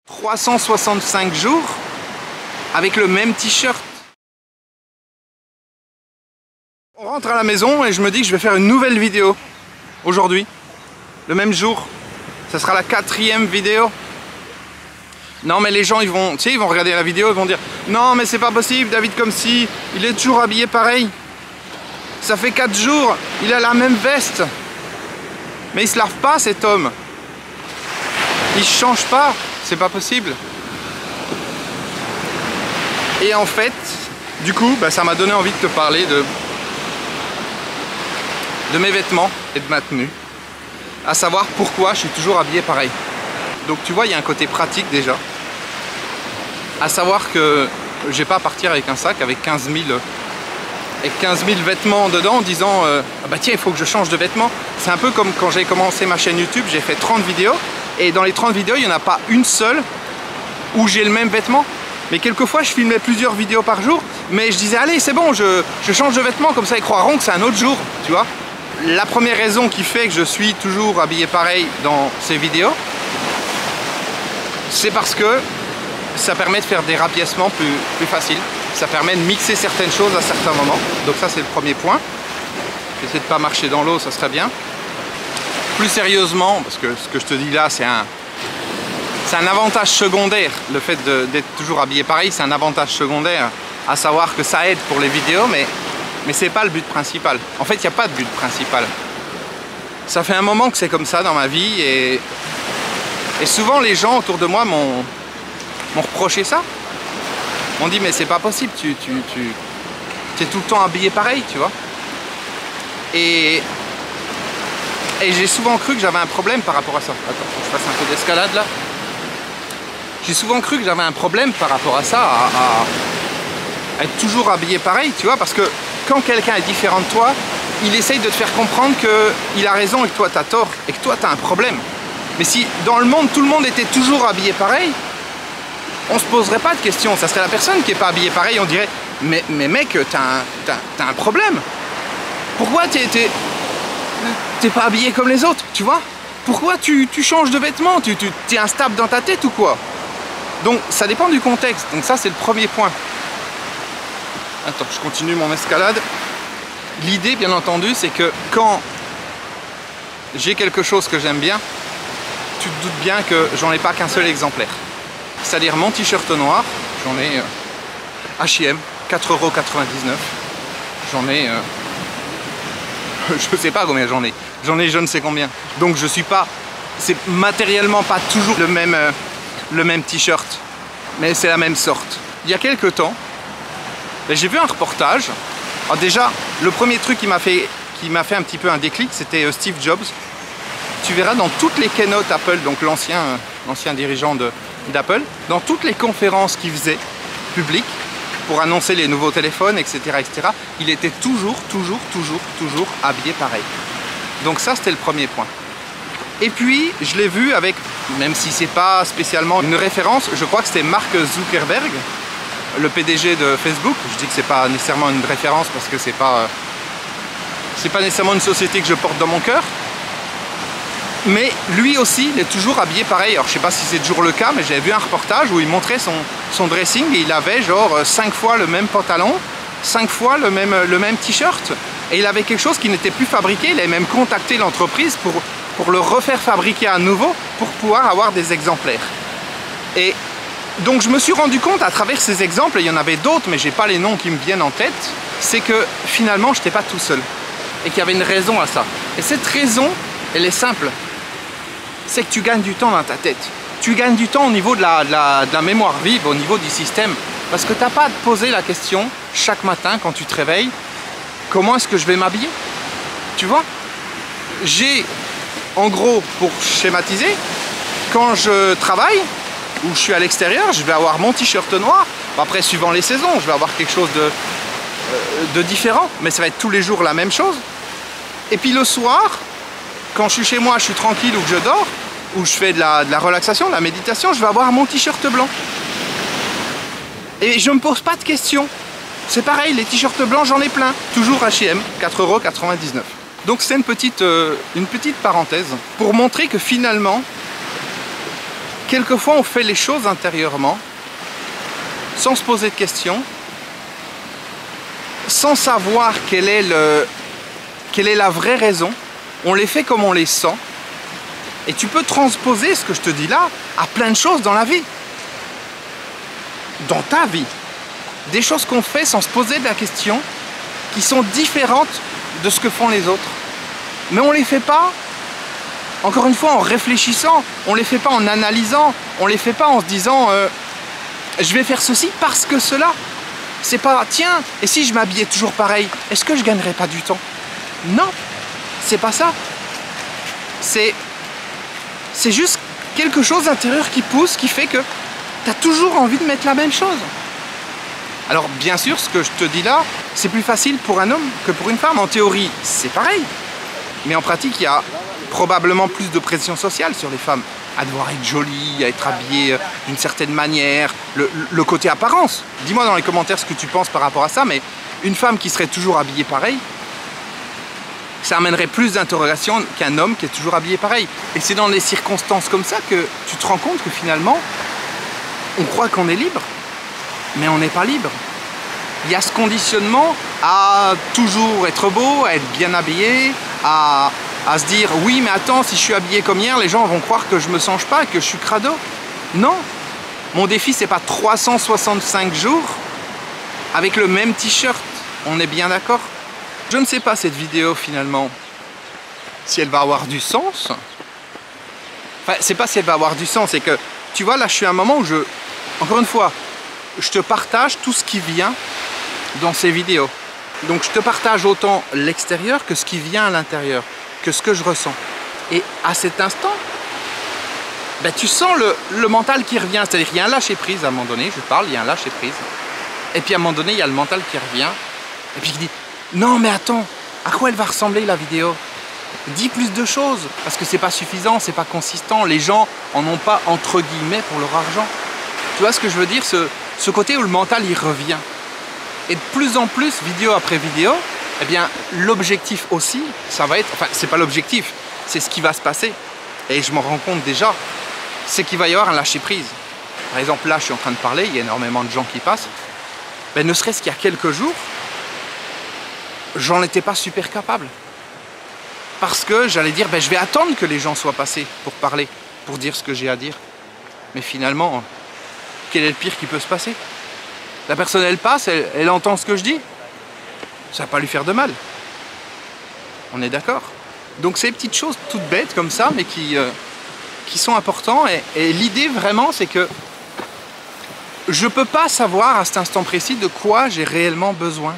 365 jours avec le même t-shirt. On rentre à la maison et je me dis que je vais faire une nouvelle vidéo aujourd'hui, le même jour. Ça sera la 4e vidéo. Non mais les gens ils vont regarder la vidéo, ils vont dire non mais c'est pas possible, David comme si il est toujours habillé pareil. Ça fait 4 jours, il a la même veste. Mais il se lave pas cet homme. Il change pas, c'est pas possible. Et en fait, du coup, ça m'a donné envie de te parler de mes vêtements et de ma tenue. À savoir pourquoi je suis toujours habillé pareil. Donc tu vois, il y a un côté pratique déjà. À savoir que j'ai pas à partir avec un sac avec 15 000 vêtements dedans en disant ah bah tiens, il faut que je change de vêtements. C'est un peu comme quand j'ai commencé ma chaîne YouTube, j'ai fait 30 vidéos et dans les 30 vidéos, il n'y en a pas une seule où j'ai le même vêtement. Mais quelquefois, je filmais plusieurs vidéos par jour, mais je disais allez, c'est bon, je change de vêtements, comme ça ils croiront que c'est un autre jour, tu vois. La première raison qui fait que je suis toujours habillé pareil dans ces vidéos, c'est parce que ça permet de faire des rapiècements plus faciles. Ça permet de mixer certaines choses à certains moments. Donc ça c'est le premier point. J'essaie de ne pas marcher dans l'eau, ça serait bien. Plus sérieusement, parce que ce que je te dis là c'est un avantage secondaire. Le fait d'être toujours habillé pareil, c'est un avantage secondaire. À savoir que ça aide pour les vidéos, mais c'est pas le but principal. En fait, il n'y a pas de but principal. Ça fait un moment que c'est comme ça dans ma vie et souvent les gens autour de moi m'ont reproché ça. On dit mais c'est pas possible, tu es tout le temps habillé pareil, tu vois. Et j'ai souvent cru que j'avais un problème par rapport à ça. Attends, faut que je fasse un peu d'escalade là. J'ai souvent cru que j'avais un problème par rapport à ça, à être toujours habillé pareil, tu vois, parce que quand quelqu'un est différent de toi, il essaye de te faire comprendre qu'il a raison et que toi tu as tort, et que toi tu as un problème. Mais si dans le monde, tout le monde était toujours habillé pareil, on se poserait pas de questions. Ça serait la personne qui est pas habillée pareil, on dirait mais mec, t'as un problème. Pourquoi t'es pas habillé comme les autres, tu vois? Pourquoi tu changes de vêtements? T'es instable dans ta tête ou quoi? Donc ça dépend du contexte. Donc ça c'est le premier point. Attends, je continue mon escalade. L'idée bien entendu c'est que quand j'ai quelque chose que j'aime bien, tu te doutes bien que j'en ai pas qu'un seul exemplaire. C'est-à-dire mon t-shirt noir, j'en ai H&M, 4,99 €. J'en ai, je sais pas combien j'en ai. J'en ai je ne sais combien. Donc je suis pas, c'est matériellement pas toujours le même t-shirt, mais c'est la même sorte. Il y a quelques temps, j'ai vu un reportage. Alors déjà, le premier truc qui m'a fait un petit peu un déclic, c'était Steve Jobs. Tu verras dans toutes les keynotes Apple, donc l'ancien dirigeant d'Apple, dans toutes les conférences qu'il faisait publiques pour annoncer les nouveaux téléphones, etc., etc., il était toujours habillé pareil. Donc ça, c'était le premier point. Et puis, je l'ai vu avec, même si c'est pas spécialement une référence, je crois que c'était Mark Zuckerberg, le PDG de Facebook. Je dis que c'est pas nécessairement une référence parce que c'est pas nécessairement une société que je porte dans mon cœur. Mais lui aussi, il est toujours habillé pareil. Alors je sais pas si c'est toujours le cas, mais j'avais vu un reportage où il montrait son dressing et il avait genre 5 fois le même pantalon, 5 fois le même t-shirt. Et il avait quelque chose qui n'était plus fabriqué. Il avait même contacté l'entreprise pour le refaire fabriquer à nouveau pour pouvoir avoir des exemplaires. Et donc je me suis rendu compte à travers ces exemples, et il y en avait d'autres, mais j'ai pas les noms qui me viennent en tête, c'est que finalement je n'étais pas tout seul. Et qu'il y avait une raison à ça. Et cette raison, elle est simple. C'est que tu gagnes du temps dans ta tête. Tu gagnes du temps au niveau de la mémoire vive, au niveau du système. Parce que tu n'as pas à te poser la question chaque matin quand tu te réveilles, comment est-ce que je vais m'habiller? Tu vois? J'ai, en gros, pour schématiser, quand je travaille, ou je suis à l'extérieur, je vais avoir mon t-shirt noir. Après, suivant les saisons, je vais avoir quelque chose de différent, mais ça va être tous les jours la même chose. Et puis le soir, quand je suis chez moi, je suis tranquille ou que je dors, ou je fais de la relaxation, de la méditation, je vais avoir mon t-shirt blanc. Et je ne me pose pas de questions. C'est pareil, les t-shirts blancs, j'en ai plein. Toujours H&M, 4,99 €. Donc c'est une petite parenthèse pour montrer que finalement, quelquefois on fait les choses intérieurement, sans se poser de questions, sans savoir quelle est la vraie raison. On les fait comme on les sent. Et tu peux transposer ce que je te dis là à plein de choses dans la vie. Dans ta vie. Des choses qu'on fait sans se poser de la question, qui sont différentes de ce que font les autres. Mais on ne les fait pas, encore une fois, en réfléchissant. On ne les fait pas en analysant. On ne les fait pas en se disant je vais faire ceci parce que cela. C'est pas, tiens, et si je m'habillais toujours pareil, est-ce que je gagnerais pas du temps? Non, c'est pas ça. C'est juste quelque chose d'intérieur qui pousse, qui fait que tu as toujours envie de mettre la même chose. Alors bien sûr, ce que je te dis là, c'est plus facile pour un homme que pour une femme. En théorie, c'est pareil. Mais en pratique, il y a probablement plus de pression sociale sur les femmes. À devoir être jolie, à être habillée d'une certaine manière, le côté apparence. Dis-moi dans les commentaires ce que tu penses par rapport à ça, mais une femme qui serait toujours habillée pareil, ça amènerait plus d'interrogations qu'un homme qui est toujours habillé pareil. Et c'est dans des circonstances comme ça que tu te rends compte que finalement, on croit qu'on est libre, mais on n'est pas libre. Il y a ce conditionnement à toujours être beau, à être bien habillé, à se dire oui mais attends, si je suis habillé comme hier, les gens vont croire que je me change pas, que je suis crado. Non, mon défi c'est pas 365 jours avec le même t-shirt, on est bien d'accord? Je ne sais pas cette vidéo finalement si elle va avoir du sens. Enfin, c'est pas si elle va avoir du sens, c'est que tu vois là je suis à un moment où encore une fois, je te partage tout ce qui vient dans ces vidéos. Donc je te partage autant l'extérieur que ce qui vient à l'intérieur, que ce que je ressens. Et à cet instant, ben, tu sens le mental qui revient. C'est-à-dire qu'il y a un lâcher prise à un moment donné, je parle, il y a un lâcher prise. Et puis à un moment donné, il y a le mental qui revient. Et puis qui dit, non mais attends, à quoi elle va ressembler la vidéo? Dis plus de choses, parce que c'est pas suffisant, c'est pas consistant. Les gens en ont pas entre guillemets pour leur argent. Tu vois ce que je veux dire, ce côté où le mental il revient. Et de plus en plus, vidéo après vidéo, eh bien l'objectif aussi, ça va être, enfin c'est pas l'objectif, c'est ce qui va se passer. Et je m'en rends compte déjà, c'est qu'il va y avoir un lâcher prise. Par exemple là je suis en train de parler, il y a énormément de gens qui passent. Ben, ne serait-ce qu'il y a quelques jours, j'en étais pas super capable. Parce que j'allais dire, ben, je vais attendre que les gens soient passés pour parler, pour dire ce que j'ai à dire. Mais finalement, quel est le pire qui peut se passer? La personne elle passe, elle entend ce que je dis, ça va pas lui faire de mal. On est d'accord? Donc c'est des petites choses toutes bêtes comme ça, mais qui sont importantes. Et l'idée vraiment, c'est que je peux pas savoir à cet instant précis de quoi j'ai réellement besoin.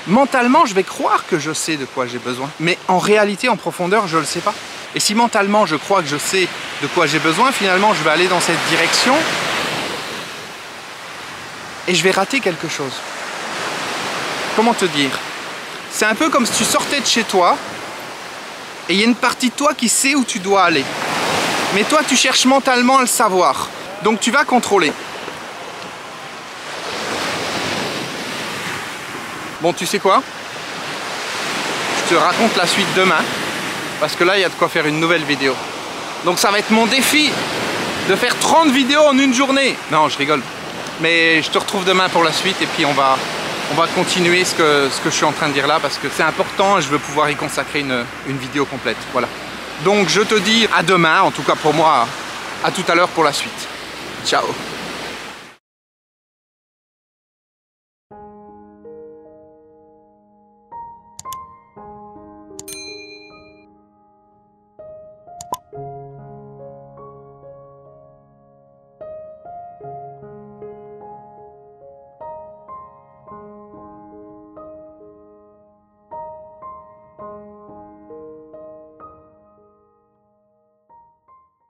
Mentalement, je vais croire que je sais de quoi j'ai besoin, mais en réalité, en profondeur, je le sais pas. Et si mentalement, je crois que je sais de quoi j'ai besoin, finalement, je vais aller dans cette direction et je vais rater quelque chose. Comment te dire? C'est un peu comme si tu sortais de chez toi et il y a une partie de toi qui sait où tu dois aller. Mais toi, tu cherches mentalement à le savoir. Donc tu vas contrôler. Bon, tu sais quoi? Je te raconte la suite demain, parce que là, il y a de quoi faire une nouvelle vidéo. Donc ça va être mon défi de faire 30 vidéos en une journée. Non, je rigole. Mais je te retrouve demain pour la suite et puis on va continuer ce que je suis en train de dire là, parce que c'est important et je veux pouvoir y consacrer une vidéo complète. Voilà. Donc je te dis à demain, en tout cas pour moi, à tout à l'heure pour la suite. Ciao.